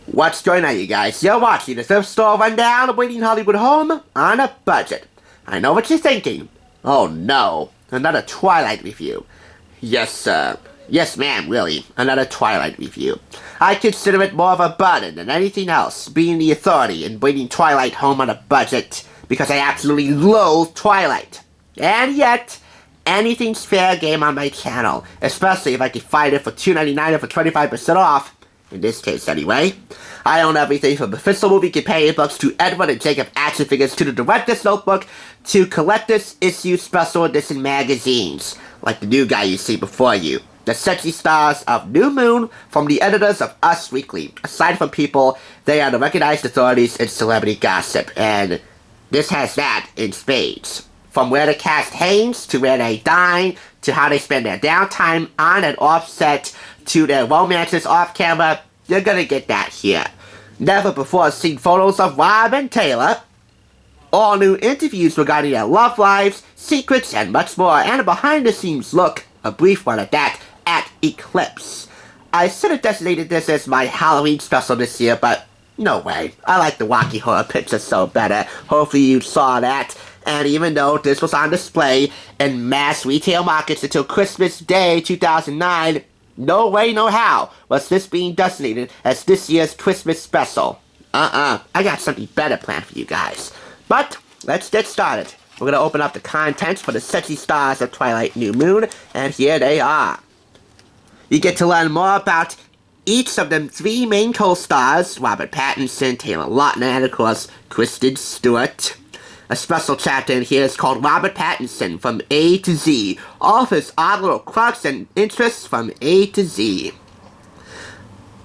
What's going on, you guys? You're watching the Thrift Store Rundown, awaiting Hollywood home on a budget. I know what you're thinking. Oh no, another Twilight review. Yes, sir. Yes, ma'am, really. Another Twilight review. I consider it more of a burden than anything else, being the authority in bringing Twilight home on a budget, because I absolutely loathe Twilight. And yet, anything's fair game on my channel, especially if I can find it for $2.99 or for 25% off. In this case, anyway. I own everything from the official movie companion books to Edward and Jacob action figures to the director's notebook to collector's issue special edition magazines, like the new guy you see before you. The sexy stars of New Moon from the editors of Us Weekly. Aside from people, they are the recognized authorities in celebrity gossip, and this has that in spades. From where the cast hangs, to where they dine, to how they spend their downtime on and off set, to their romances off camera, you're gonna get that here. Never before seen photos of Rob and Taylor. All new interviews regarding their love lives, secrets, and much more, and a behind-the-scenes look, a brief one at that, at Eclipse. I should have designated this as my Halloween special this year, but no way. I like the wacky horror picture so better. Hopefully you saw that. And even though this was on display in mass retail markets until Christmas Day 2009, no way, no how was this being designated as this year's Christmas special. I got something better planned for you guys. But let's get started. We're gonna open up the contents for the sexy stars of Twilight New Moon, and here they are. You get to learn more about each of the three main co-stars, Robert Pattinson, Taylor Lautner, and of course, Kristen Stewart. A special chapter in here is called Robert Pattinson from A to Z. All of his odd little quirks and interests from A to Z.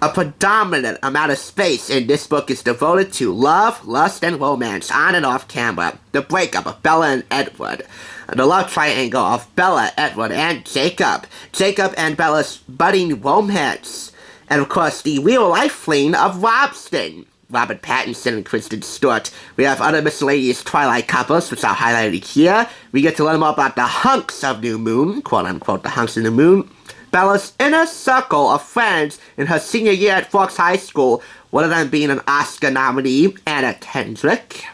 A predominant amount of space in this book is devoted to love, lust, and romance on and off camera. The breakup of Bella and Edward. The love triangle of Bella, Edward, and Jacob. Jacob and Bella's budding romance. And of course, the real-life fling of Robston. Robert Pattinson and Kristen Stewart. We have other miscellaneous Twilight couples, which are highlighted here. We get to learn more about the hunks of New Moon, quote-unquote the hunks of New Moon. Bella's inner circle of friends in her senior year at Forks High School, one of them being an Oscar nominee, Anna Kendrick.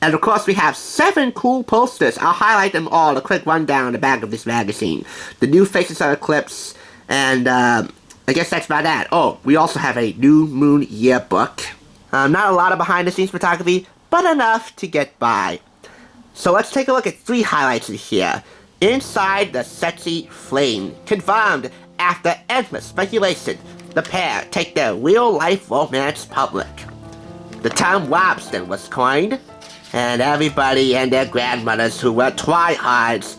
And of course we have 7 cool posters. I'll highlight them all, a quick rundown on the back of this magazine. The new faces of Eclipse, and I guess that's about that. Oh, we also have a New Moon yearbook. Not a lot of behind-the-scenes photography, but enough to get by. So let's take a look at 3 highlights in here. Inside the sexy flame. Confirmed after endless speculation. The pair take their real-life romance public. The term Robston was coined, and everybody and their grandmothers who were tryhards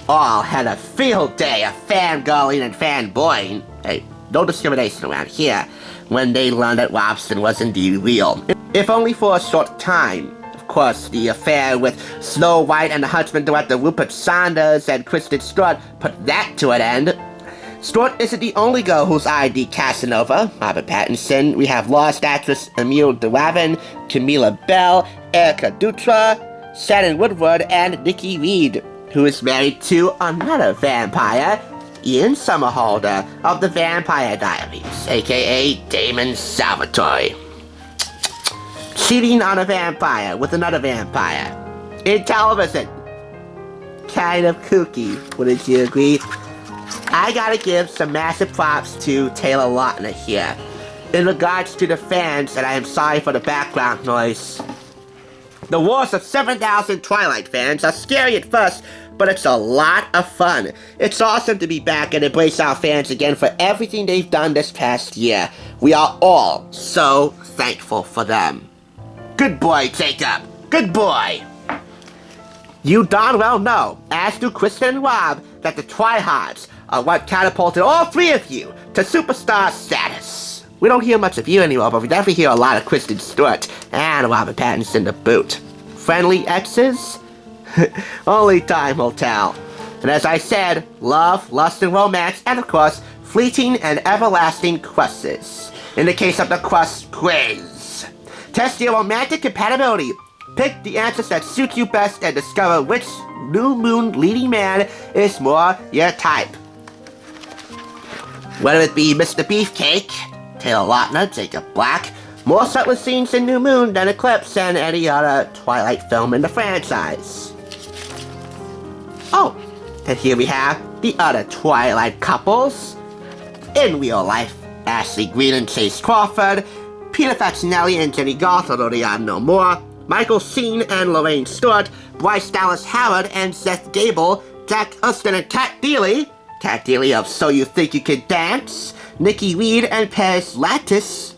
all had a field day of fangirling and fanboying. Hey, no discrimination around here. When they learned that Robston was indeed real. If only for a short time. Of course, the affair with Snow White and the Huntsman director Rupert Sanders and Kristen Stewart put that to an end. Stewart isn't the only girl whose ID Casanova, Robert Pattinson. We have lost actress Emile de Ravin, Camilla Bell, Erica Dutra, Shannon Woodward, and Nikki Reed, who is married to another vampire, Ian Somerhalder of the Vampire Diaries, aka Damon Salvatore. Cheating on a vampire with another vampire. In television. Kind of kooky, wouldn't you agree? I gotta give some massive props to Taylor Lautner here. In regards to the fans, and I am sorry for the background noise. The wars of 7,000 Twilight fans are scary at first, but it's a lot of fun. It's awesome to be back and embrace our fans again for everything they've done this past year. We are all so thankful for them. Good boy, Jacob. Good boy. You darn well know, as do Kristen and Rob, that the tryhards are what catapulted all 3 of you to superstar status. We don't hear much of you anymore, but we definitely hear a lot of Kristen Stewart and Robert Pattinson to boot. Friendly exes? Only time will tell. And as I said, love, lust, and romance, and of course, fleeting and everlasting crushes. In the case of the crush quiz. Test your romantic compatibility. Pick the answers that suit you best and discover which New Moon leading man is more your type. Whether it be Mr. Beefcake, Taylor Lautner, Jacob Black. More subtle scenes in New Moon than Eclipse and any other Twilight film in the franchise. Oh, and here we have the other Twilight couples. In real life, Ashley Greene and Chase Crawford, Peter Facinelli and Jenny Goth, although they are no more, Michael Sheen and Lorraine Stewart, Bryce Dallas Howard and Seth Gable, Jack Huston and Kat Deely of So You Think You Can Dance, Nikki Reed and Paris Lattis.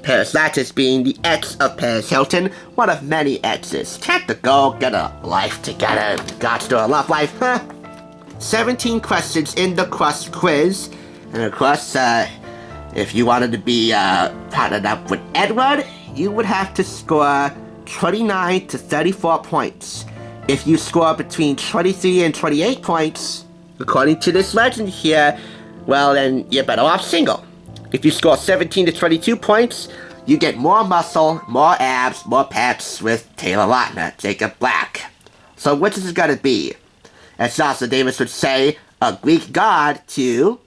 Paris Lattis being the ex of Paris Hilton, one of many exes. Can't the girl get a life together? Got to a love life, huh? 17 questions in the Crust quiz. And of course, if you wanted to be partnered up with Edward, you would have to score 29 to 34 points. If you score between 23 and 28 points, according to this legend here, well then you're better off single. If you score 17 to 22 points, you get more muscle, more abs, more pecs with Taylor Lautner, Jacob Black. So which is it gonna be? As Jocelyn Davis would say, a Greek god to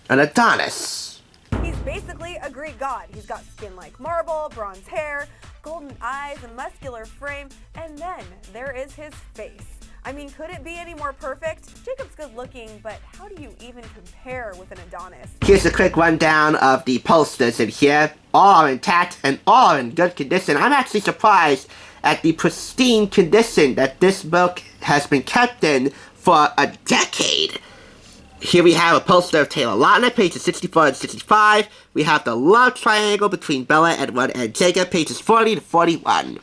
an Adonis. He's basically a Greek god. He's got skin like marble, bronze hair, golden eyes, a muscular frame, and then there is his face. I mean, could it be any more perfect? Jacob's good looking, but how do you even compare with an Adonis? Here's a quick rundown of the posters in here. All are intact and all are in good condition. I'm actually surprised at the pristine condition that this book has been kept in for a decade. Here we have a poster of Taylor Lautner, pages 64 and 65. We have the love triangle between Bella, Edward, and Jacob, pages 40 to 41.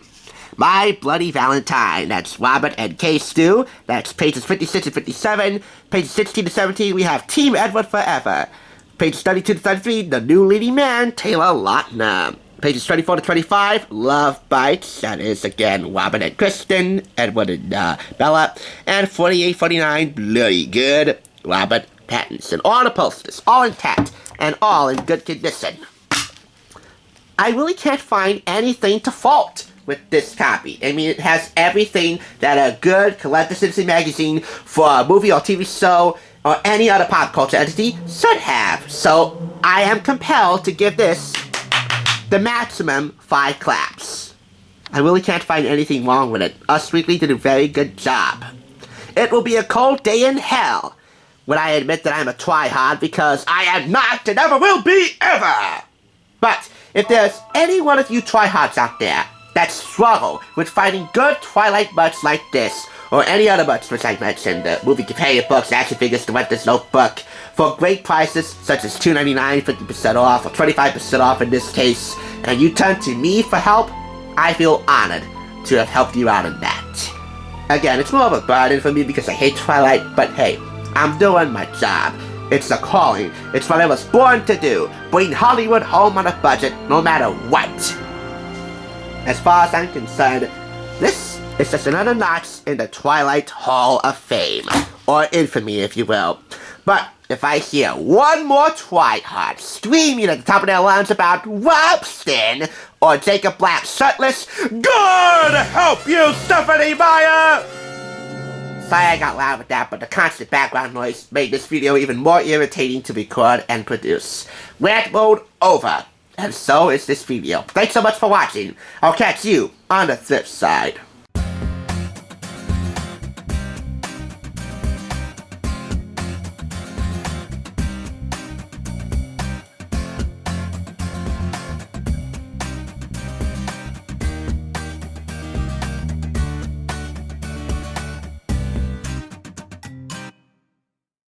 My Bloody Valentine, that's Robert and Kay Stu, that's pages 56 and 57. Pages 16 to 17, we have Team Edward Forever. Pages 32 to 33, the new leading man, Taylor Lautner. Pages 24 to 25, Love Bites, that is again Robert and Kristen, Edward and Bella. And 48, 49, Bloody Good, Robert Pattinson. All the posters, all intact, and all in good condition. I really can't find anything to fault with this copy. I mean, it has everything that a good collector's magazine for a movie or TV show or any other pop culture entity should have. So I am compelled to give this the maximum 5 claps. I really can't find anything wrong with it. Us Weekly did a very good job. It will be a cold day in hell when I admit that I'm a tryhard, because I am not and never will be ever. But if there's any one of you tryhards out there that struggle with finding good Twilight butts like this, or any other butts which I mentioned, movie companion books, action figures, Director's Notebook, for great prices such as $2.99, 50% off, or 25% off in this case, and you turn to me for help, I feel honored to have helped you out in that. Again, it's more of a burden for me because I hate Twilight, but hey, I'm doing my job. It's a calling. It's what I was born to do. Bring Hollywood home on a budget, no matter what. As far as I'm concerned, this is just another notch in the Twilight Hall of Fame. Or infamy, if you will. But if I hear one more Twilight screaming at the top of their lungs about Robston or Jacob Black shirtless, God help you, Stephanie Meyer! Sorry I got loud with that, but the constant background noise made this video even more irritating to record and produce. Rant mode over. And so is this video. Thanks so much for watching. I'll catch you on the thrift side.